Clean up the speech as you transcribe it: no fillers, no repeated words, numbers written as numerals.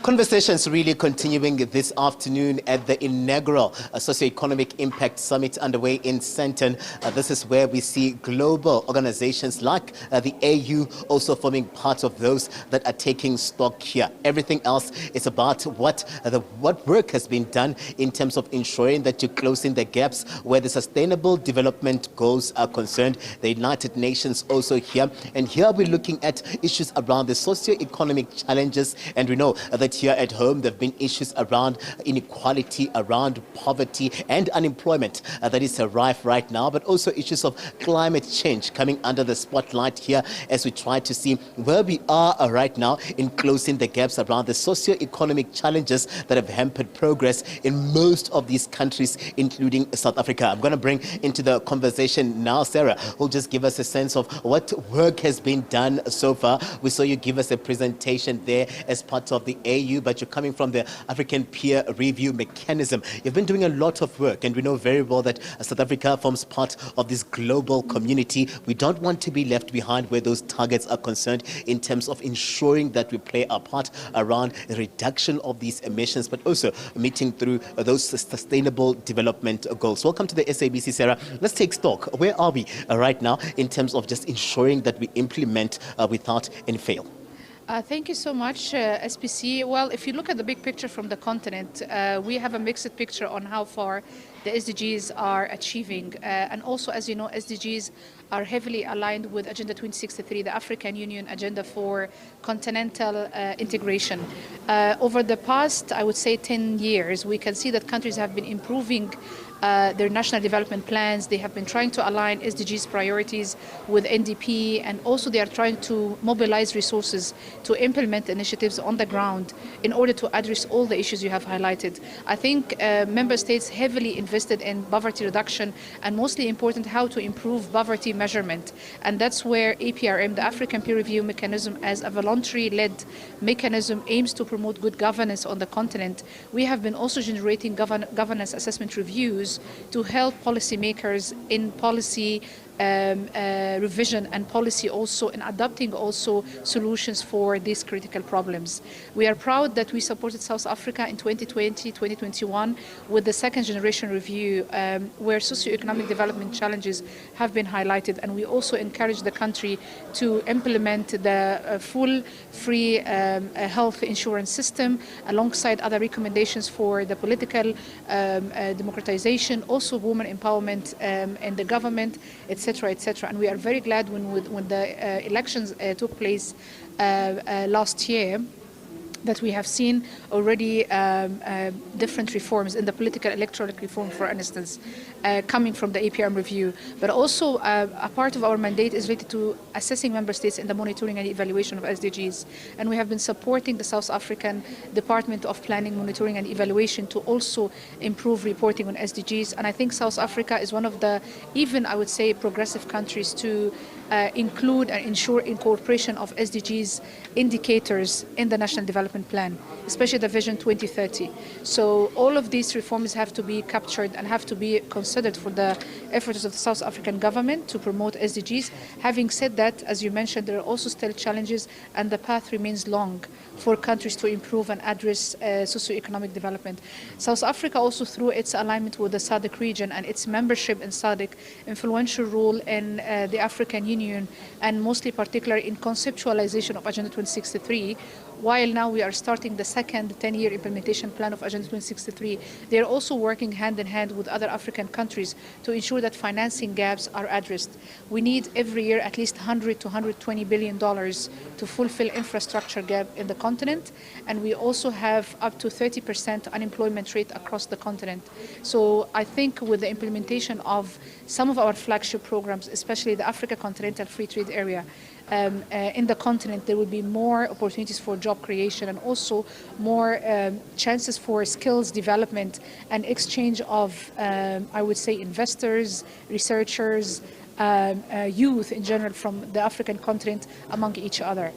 Conversations really continuing this afternoon at the inaugural Socio Economic Impact Summit underway in Sandton. This is where we see global organizations like the AU also forming part of those that are taking stock here. Everything else is about what work has been done in terms of ensuring that you're closing the gaps where the sustainable development goals are concerned. The United Nations also here. And here we're looking at issues around the socio-economic challenges. And we know that here at home there have been issues around inequality, around poverty and unemployment that is rife right now, but also issues of climate change coming under the spotlight here as we try to see where we are right now in closing the gaps around the socio-economic challenges that have hampered progress in most of these countries, including South Africa. I'm going to bring into the conversation now Sarah, who'll just give us a sense of what work has been done so far. We saw you give us a presentation there as part of the AU, but you're coming from the African Peer Review Mechanism. You've been doing a lot of work, and we know very well that South Africa forms part of this global community. We don't want to be left behind where those targets are concerned in terms of ensuring that we play our part around the reduction of these emissions, but also meeting through those sustainable development goals. Welcome to the SABC, Sarah. Let's take stock. Where are we right now in terms of just ensuring that we implement without any fail? Thank you so much, SPC. Well, if you look at the big picture from the continent, we have a mixed picture on how far the SDGs are achieving. And also, as you know, SDGs are heavily aligned with Agenda 2063, the African Union Agenda for Continental Integration. Over the past, I would say, 10 years, we can see that countries have been improving their national development plans. They have been trying to align SDGs priorities with NDP, and also they are trying to mobilize resources to implement initiatives on the ground in order to address all the issues you have highlighted. I think member states heavily invested in poverty reduction, and mostly important, how to improve poverty measurement. And that's where APRM, the African Peer Review Mechanism, as a voluntary-led mechanism, aims to promote good governance on the continent. We have been also generating governance assessment reviews to help policymakers in policy revision and policy, also in adopting also solutions for these critical problems. We are proud that we supported South Africa in 2020, 2021 with the second generation review where socioeconomic development challenges have been highlighted, and we also encourage the country to implement the full free health insurance system alongside other recommendations for the political democratization, also women empowerment in the government, etc. etc. And we are very glad when the elections took place last year, that we have seen already different reforms in the political electoral reform, for instance, coming from the APRM review. But also a part of our mandate is related to assessing member states in the monitoring and evaluation of SDGs. And we have been supporting the South African Department of Planning, Monitoring and Evaluation to also improve reporting on SDGs. And I think South Africa is one of the, even I would say, progressive countries to include and ensure incorporation of SDGs indicators in the National Development Plan, especially the Vision 2030. So all of these reforms have to be captured and have to be considered for the efforts of the South African government to promote SDGs. Having said that, as you mentioned, there are also still challenges, and the path remains long for countries to improve and address socioeconomic development. South Africa also, through its alignment with the SADC region and its membership in SADC, influential role in the African Union, and mostly particularly in conceptualization of Agenda 2063. While now we are starting the second 10-year implementation plan of Agenda 2063, they are also working hand in hand with other African countries to ensure that financing gaps are addressed. We need every year at least $100 to $120 billion to fulfill infrastructure gap in the continent, and we also have up to 30% unemployment rate across the continent. So I think with the implementation of some of our flagship programs, especially the Africa Continental Free Trade Area, in the continent, there will be more opportunities for job creation and also more chances for skills development and exchange of, I would say, investors, researchers, youth in general from the African continent among each other.